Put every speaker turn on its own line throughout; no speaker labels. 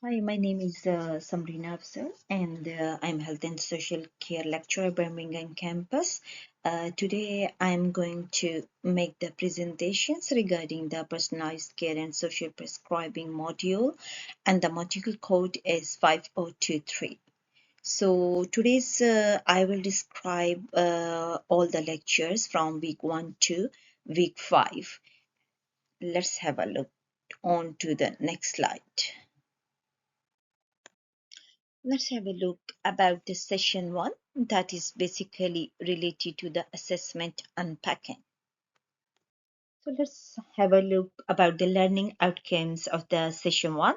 Hi, my name is Samrina Afzal, and I'm Health and Social Care Lecturer, Birmingham campus. Today, I'm going to make the presentations regarding the Personalized Care and Social Prescribing module, and the module code is 5023. So today's I will describe all the lectures from week 1 to week 5. Let's have a look on to the next slide. Let's have a look about the session 1 that is basically related to the assessment unpacking. So let's have a look about the learning outcomes of the session 1.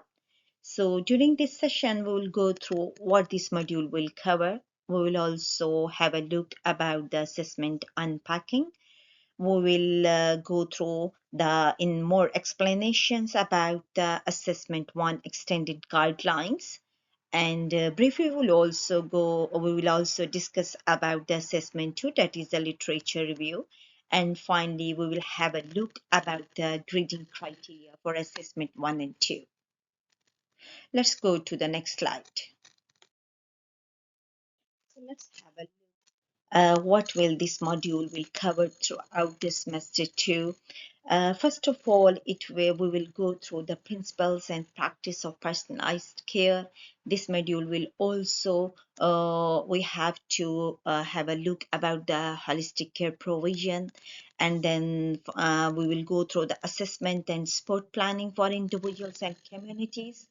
So during this session, we will go through what this module will cover. We will also have a look about the assessment unpacking. We will go through the in more explanations about the assessment 1 extended guidelines. And briefly we will also discuss about the assessment 2, that is the literature review. And finally, we will have a look about the grading criteria for assessment 1 and 2. Let's go to the next slide. So let's have a what will this module will cover throughout the semester 2. First of all, we will go through the principles and practice of personalized care. This module will also we have to have a look about the holistic care provision, and then we will go through the assessment and support planning for individuals and communities.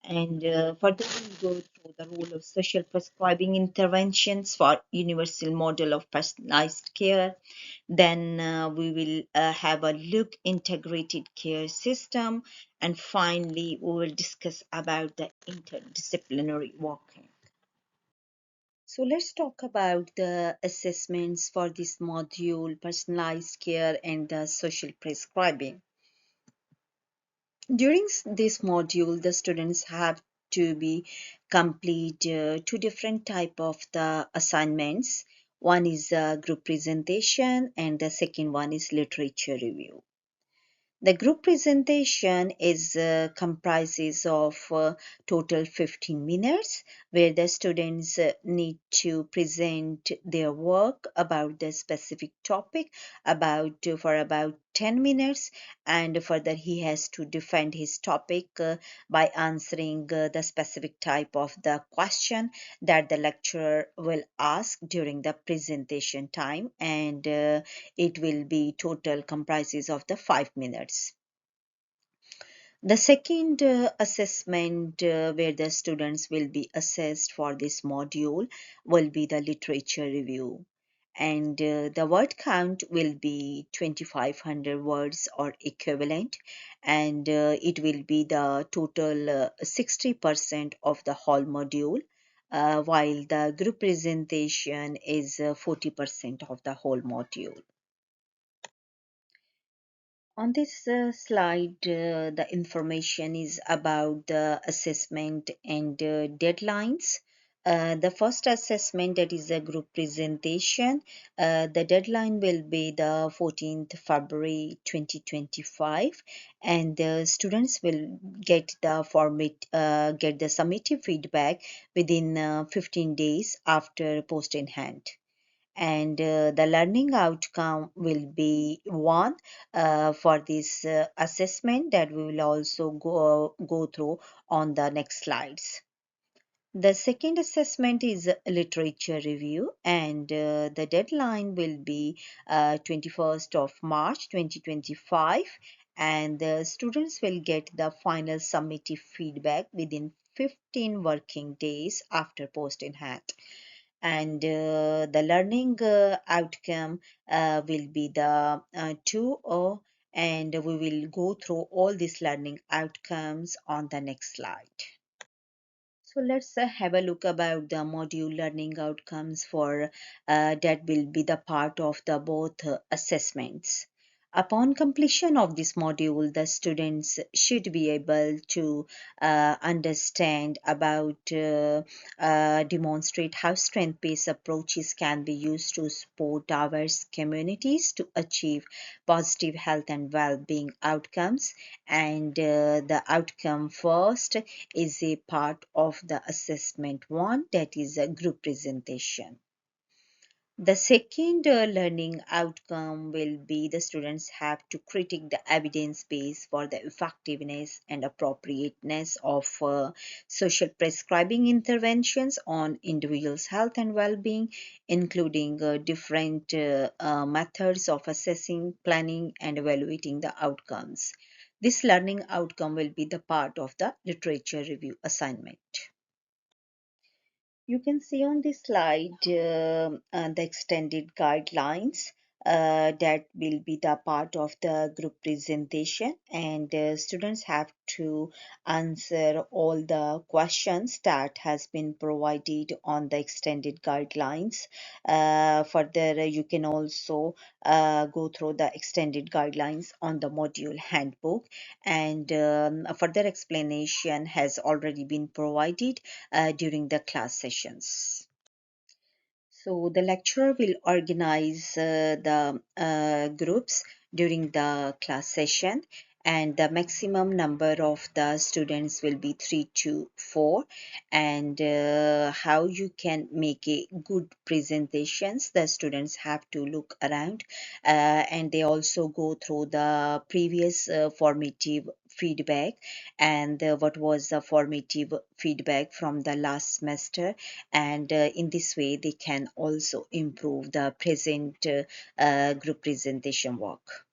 And further, we'll go through the role of social prescribing interventions for universal model of personalized care. Then we will have a look integrated care system. And finally, we will discuss about the interdisciplinary working. So let's talk about the assessments for this module, personalized care and the social prescribing. During this module, the students have to be complete two different type of the assignments. One is a group presentation and the second one is literature review. The group presentation is comprises of total 15 minutes, where the students need to present their work about the specific topic for about 10 minutes, and further he has to defend his topic by answering the specific type of the question that the lecturer will ask during the presentation time, and it will be total comprises of the 5 minutes. The second assessment where the students will be assessed for this module will be the literature review, and the word count will be 2500 words or equivalent, and it will be the total 60% of the whole module, while the group presentation is 40% of the whole module. On this slide, the information is about the assessment and deadlines. The first assessment, that is a group presentation, the deadline will be the 14th February 2025, and the students will get the summative feedback within 15 days after post in hand. And the learning outcome will be one for this assessment that we will also go through on the next slides. The second assessment is literature review, and the deadline will be 21st of March 2025, and the students will get the final summative feedback within 15 working days after post in hand. And the learning outcome will be the 2O, and we will go through all these learning outcomes on the next slide. So let's have a look about the module learning outcomes for that will be the part of the both assessments. Upon completion of this module, the students should be able to understand about, demonstrate how strength-based approaches can be used to support diverse communities to achieve positive health and well-being outcomes. And the outcome first is a part of the assessment one, that is a group presentation. The second learning outcome will be the students have to critique the evidence base for the effectiveness and appropriateness of social prescribing interventions on individuals' health and well-being, including different methods of assessing, planning, and evaluating the outcomes. This learning outcome will be the part of the literature review assignment. You can see on this slide the extended guidelines that will be the part of the group presentation, and students have to answer all the questions that has been provided on the extended guidelines. Further, you can also go through the extended guidelines on the module handbook, and a further explanation has already been provided during the class sessions. So the lecturer will organize the groups during the class session, and the maximum number of the students will be 3 to 4. And how you can make a good presentations, the students have to look around, and they also go through the previous formative feedback, and what was the formative feedback from the last semester, and in this way they can also improve the present group presentation work.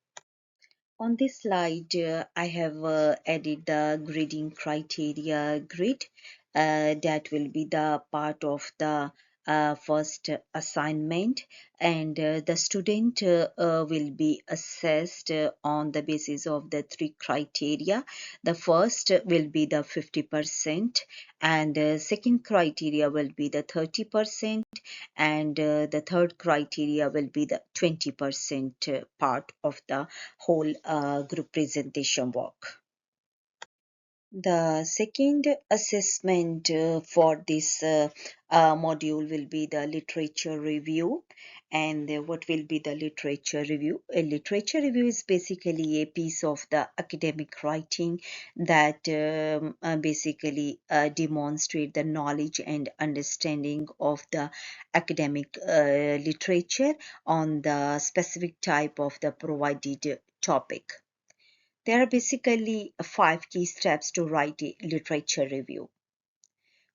On this slide, I have added the grading criteria grid that will be the part of the first assignment, and the student will be assessed on the basis of the three criteria. The first will be the 50%, and second criteria will be the 30%, and the third criteria will be the 20% part of the whole group presentation work. The second assessment for this module will be the literature review. And what will be the literature review? A literature review is basically a piece of the academic writing that basically demonstrate the knowledge and understanding of the academic literature on the specific type of the provided topic. There are basically five key steps to write a literature review.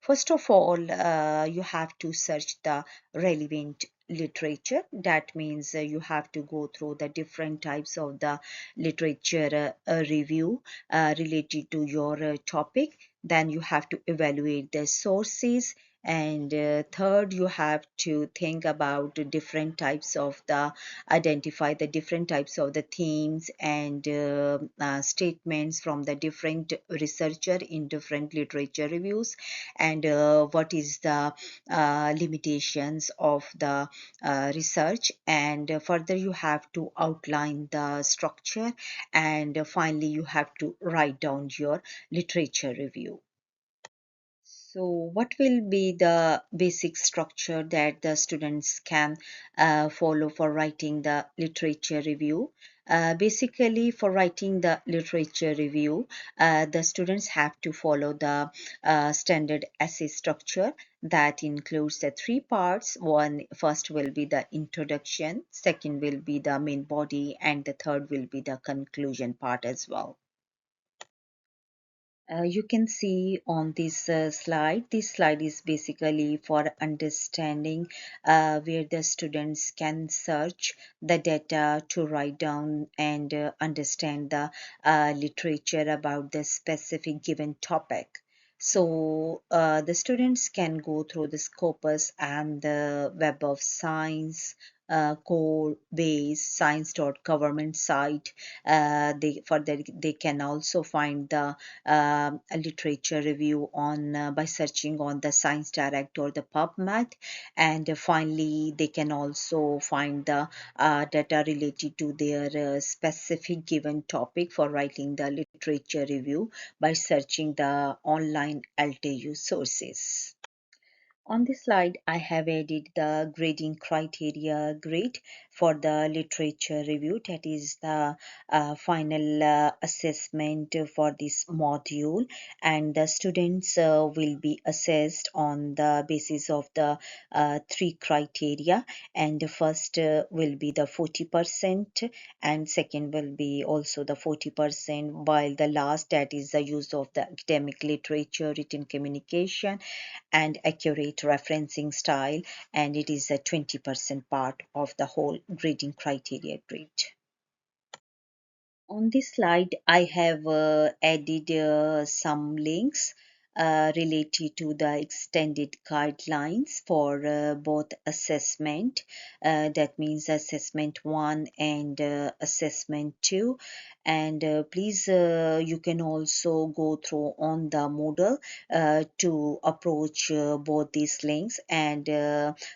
First of all, you have to search the relevant literature. That means you have to go through the different types of the literature review related to your topic. Then you have to evaluate the sources, and third, you have to think about the different types of the identify the different types of the themes and statements from the different researcher in different literature reviews, and what is the limitations of the research, and further you have to outline the structure, and finally you have to write down your literature review. So what will be the basic structure that the students can follow for writing the literature review? Basically, for writing the literature review, the students have to follow the standard essay structure that includes the three parts. First will be the introduction, second will be the main body, and the third will be the conclusion part as well. You can see on this slide, this slide is basically for understanding where the students can search the data to write down and understand the literature about the specific given topic. So the students can go through the Scopus and the Web of Science, core-based science.government site. They can also find the literature review on by searching on the Science Direct or the PubMed, and finally they can also find the data related to their specific given topic for writing the literature review by searching the online LTU sources. On this slide, I have added the grading criteria grid for the literature review. That is the final assessment for this module, and the students will be assessed on the basis of the three criteria. And the first will be the 40%, and second will be also the 40%, while the last, that is the use of the academic literature, written communication, and accurate referencing style, and it is a 20% part of the whole grading criteria grid. On this slide, I have added some links related to the extended guidelines for both assessment, that means assessment 1 and assessment 2. And please, you can also go through on the Moodle to approach both these links, and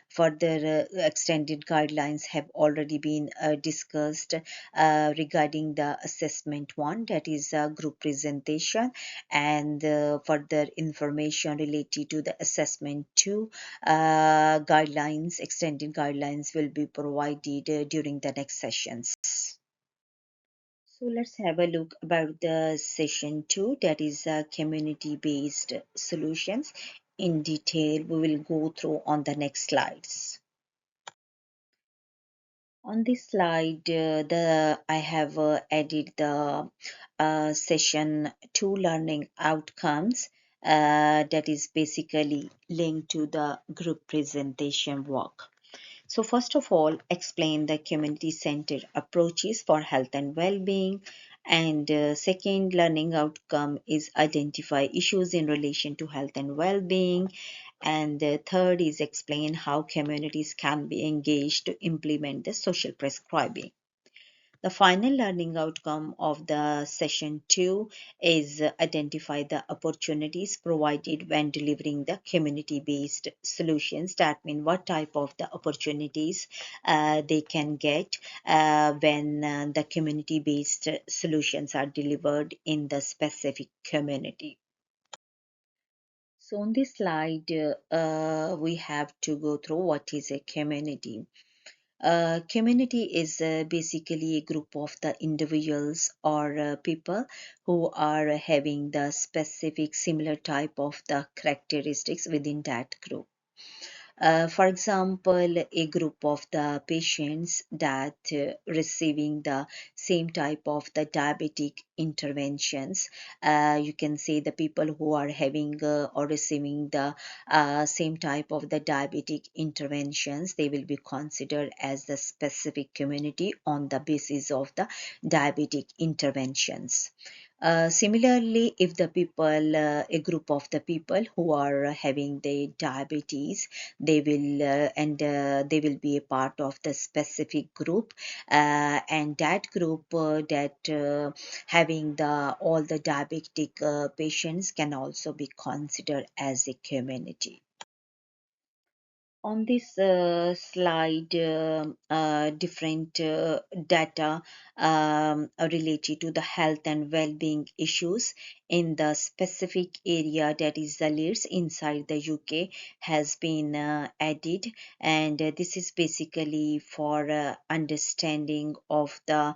further extended guidelines have already been discussed regarding the assessment 1, that is a group presentation, and further information related to the assessment 2 guidelines, extended guidelines will be provided during the next sessions. So let's have a look about the session 2, that is community-based solutions. In detail, we will go through on the next slides. On this slide, I have added the session 2 learning outcomes, that is basically linked to the group presentation work. So first of all, explain the community-centered approaches for health and well-being. And second learning outcome is identify issues in relation to health and well-being. And third is explain how communities can be engaged to implement the social prescribing. The final learning outcome of the session 2 is identify the opportunities provided when delivering the community-based solutions. That means what type of the opportunities they can get when the community-based solutions are delivered in the specific community. So on this slide, we have to go through what is a community. Community is basically a group of the individuals or people who are having the specific similar type of the characteristics within that group. For example, a group of the patients that receiving the same type of the diabetic interventions. You can say the people who are having or receiving the same type of the diabetic interventions, they will be considered as the specific community on the basis of the diabetic interventions. Similarly, if the people, a group of the people who are having the diabetes, they will they will be a part of the specific group, and that group that having the all the diabetic patients can also be considered as a community. On this slide, different data related to the health and well-being issues in the specific area, that is the Leeds inside the UK, has been added, and this is basically for understanding of the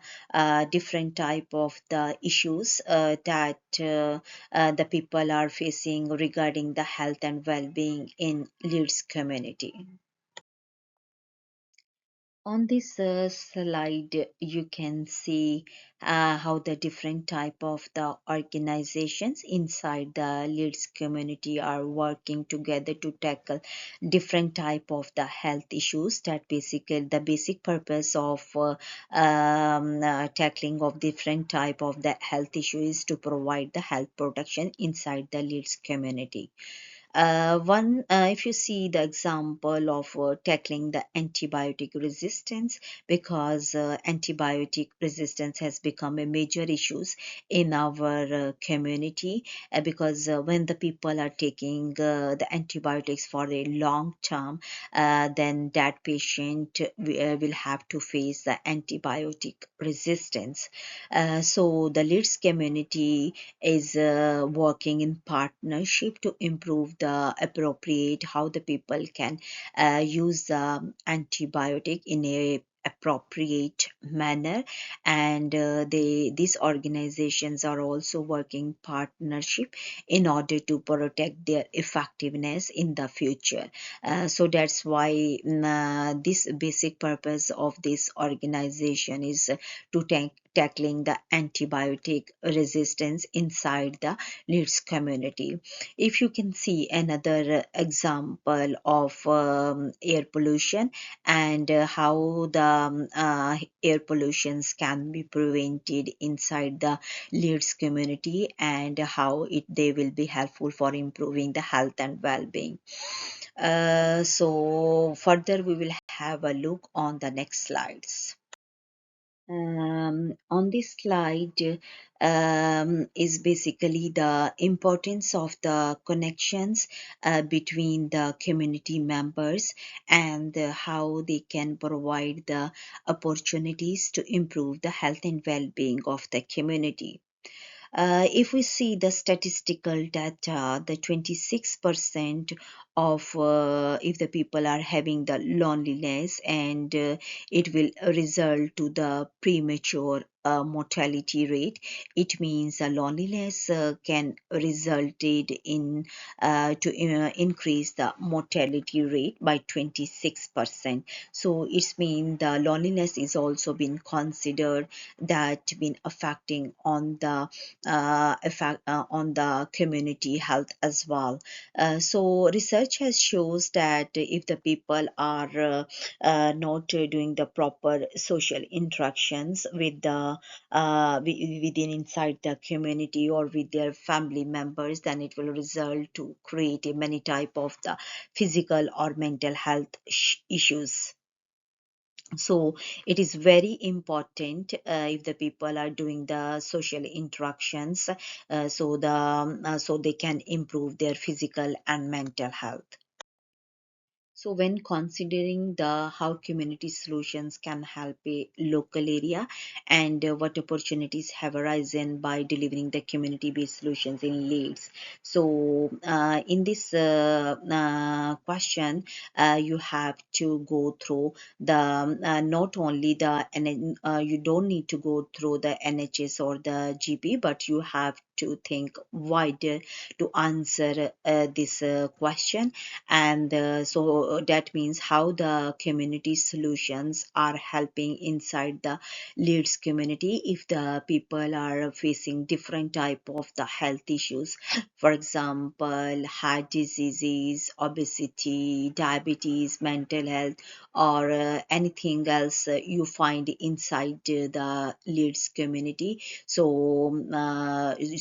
different type of the issues that the people are facing regarding the health and well-being in Leeds community. On this slide, you can see how the different type of the organizations inside the Leeds community are working together to tackle different type of the health issues. That basically the basic purpose of tackling of different type of the health issues is to provide the health protection inside the Leeds community. If you see the example of tackling the antibiotic resistance, because antibiotic resistance has become a major issue in our community, because when the people are taking the antibiotics for a long term, then that patient will have to face the antibiotic resistance. So the Leeds community is working in partnership to improve the appropriate how the people can use the antibiotic in a appropriate manner, and these organizations are also working partnership in order to protect their effectiveness in the future. So that's why this basic purpose of this organization is to tackling the antibiotic resistance inside the Leeds community. If you can see another example of air pollution, and how the air pollutions can be prevented inside the Leeds community, and how they will be helpful for improving the health and well-being. So further we will have a look on the next slides. On this slide is basically the importance of the connections between the community members, and how they can provide the opportunities to improve the health and well-being of the community. If we see the statistical data, the 26% of if the people are having the loneliness, and it will result to the premature mortality rate. It means loneliness can resulted in to increase the mortality rate by 26%. So it's mean the loneliness is also been considered that been affecting on the effect on the community health as well. So research has shows that if the people are not doing the proper social interactions with the within inside the community or with their family members, then it will result to create a many type of the physical or mental health issues. So it is very important if the people are doing the social interactions, so they can improve their physical and mental health. So when considering the how community solutions can help a local area, and what opportunities have arisen by delivering the community-based solutions in Leeds. So in this question, you have to go through the not only the you don't need to go through the NHS or the GP, but you have to think wider to answer this question. And so that means how the community solutions are helping inside the Leeds community if the people are facing different type of the health issues, for example heart diseases, obesity, diabetes, mental health, or anything else you find inside the Leeds community. So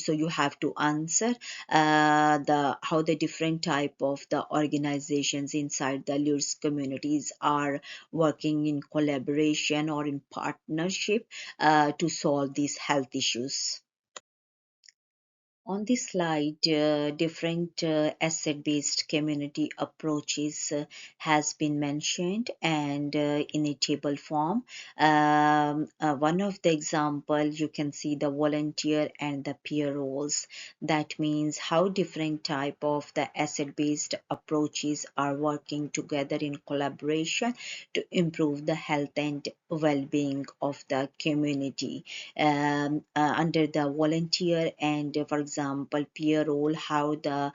so you have to answer the how the different type of the organizations inside the Leeds communities are working in collaboration or in partnership to solve these health issues. On this slide, different asset-based community approaches has been mentioned, and in a table form. One of the example, you can see the volunteer and the peer roles. That means how different type of the asset-based approaches are working together in collaboration to improve the health and well-being of the community. Under the volunteer and for example peer role, how the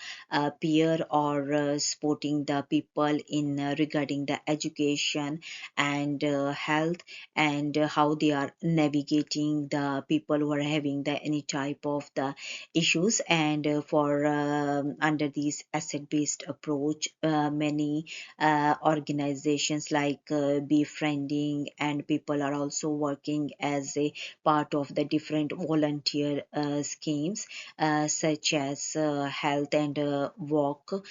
peer or supporting the people in regarding the education and health, and how they are navigating the people who are having the any type of the issues. And for under these asset based approach, many organizations like befriending and people are also working as a part of the different volunteer schemes such as health and walk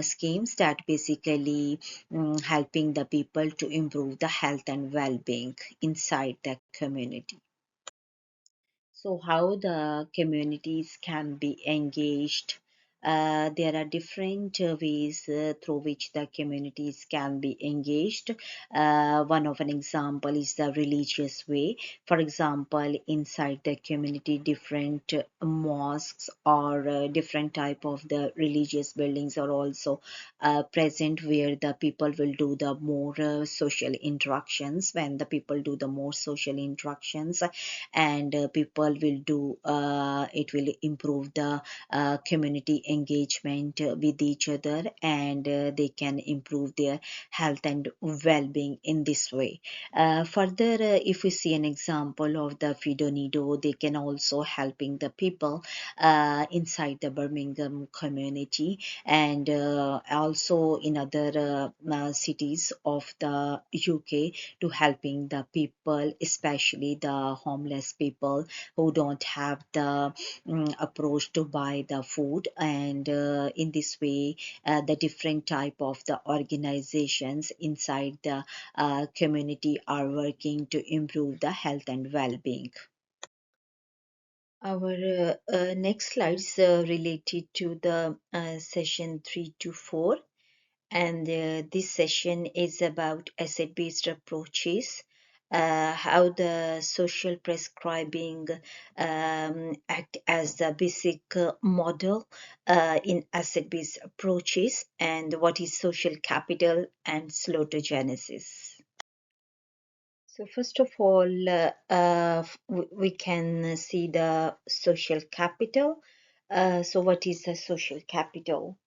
schemes that basically helping the people to improve the health and well-being inside the community. So, how the communities can be engaged? There are different ways through which the communities can be engaged. One of an example is the religious way. For example, inside the community, different mosques or different type of the religious buildings are also present, where the people will do the more social interactions. When the people do the more social interactions, and people will do it will improve the community engagement with each other, and they can improve their health and well-being in this way. Further, if we see an example of the Fidonido, they can also helping the people inside the Birmingham community, and also in other cities of the UK, to helping the people, especially the homeless people who don't have the approach to buy the food. And in this way, the different type of the organizations inside the community are working to improve the health and well-being. Our next slides related to the session 3 to 4, and this session is about asset-based approaches, how the social prescribing act as the basic model in asset-based approaches, and what is social capital and slotogenesis. So first of all, we can see the social capital. So what is the social capital?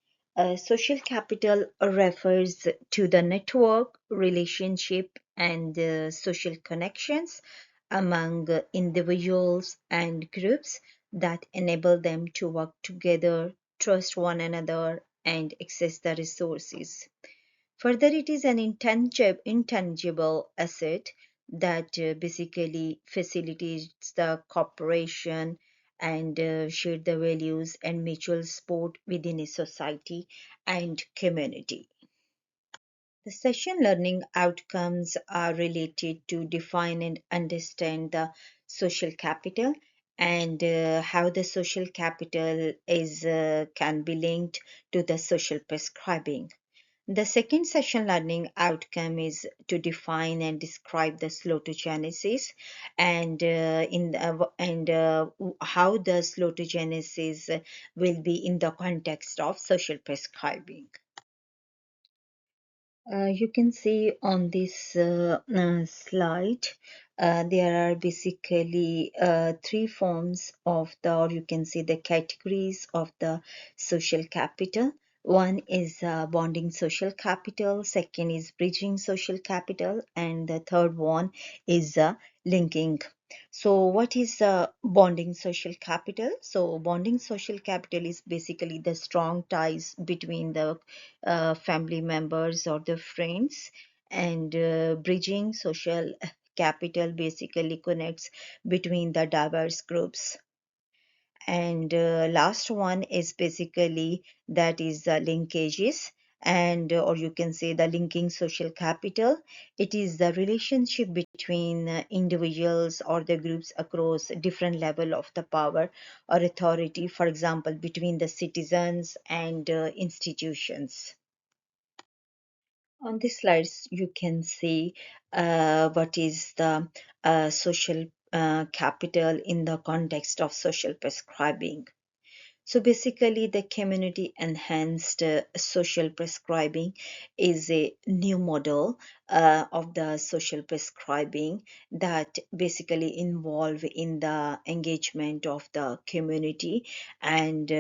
Social capital refers to the network, relationship, and social connections among individuals and groups that enable them to work together, trust one another, and access the resources. Further, it is an intangible asset that basically facilitates the cooperation and share the values and mutual support within a society and community. The session learning outcomes are related to define and understand the social capital, and how the social capital is can be linked to the social prescribing. The second session learning outcome is to define and describe the slotogenesis, and how the slotogenesis will be in the context of social prescribing. You can see on this slide, there are basically three forms of the, or you can see the categories of the social capital. One is bonding social capital, second is bridging social capital, and the third one is linking. So what is bonding social capital? So bonding social capital is basically the strong ties between the family members or the friends, and bridging social capital basically connects between the diverse groups. And last one is basically that is the linkages, and or you can say the linking social capital. It is the relationship between individuals or the groups across different level of the power or authority, for example between the citizens and institutions. On these slides, you can see what is the social capital in the context of social prescribing. So basically, the community enhanced social prescribing is a new model of the social prescribing that basically involve in the engagement of the community and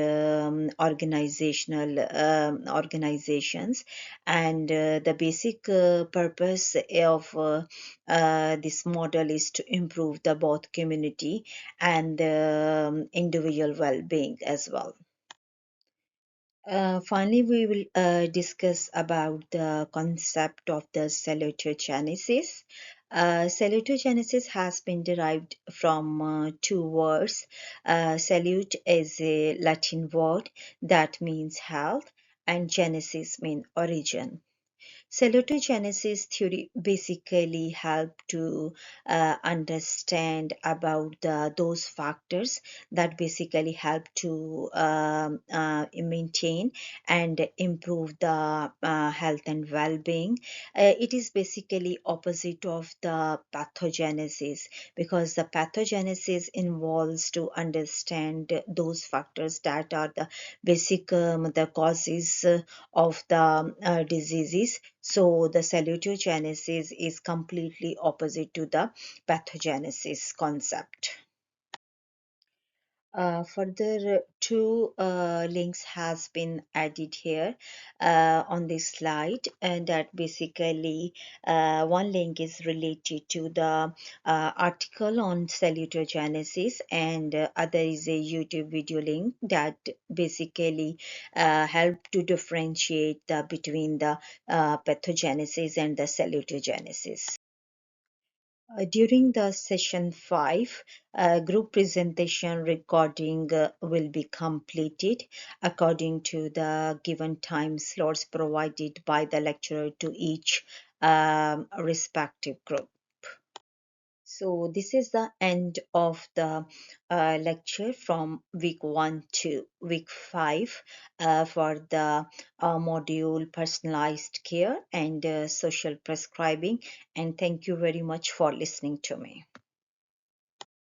organizations, and the basic purpose of this model is to improve the both community and individual well-being as well. Finally, we will discuss about the concept of the salutogenesis. Salutogenesis has been derived from two words. Salute is a Latin word that means health, and genesis means origin. Salutogenesis theory basically help to understand about those factors that basically help to maintain and improve the health and well-being. It is basically opposite of the pathogenesis, because the pathogenesis involves to understand those factors that are the basic the causes of the diseases. So the salutogenesis is completely opposite to the pathogenesis concept. Further, two links has been added here on this slide, and that basically one link is related to the article on salutogenesis, and other is a YouTube video link that basically help to differentiate between the pathogenesis and the salutogenesis. During the session 5, group presentation recording will be completed according to the given time slots provided by the lecturer to each respective group. So this is the end of the lecture from week 1 to week 5 for the module personalized care and social prescribing. And thank you very much for listening to me.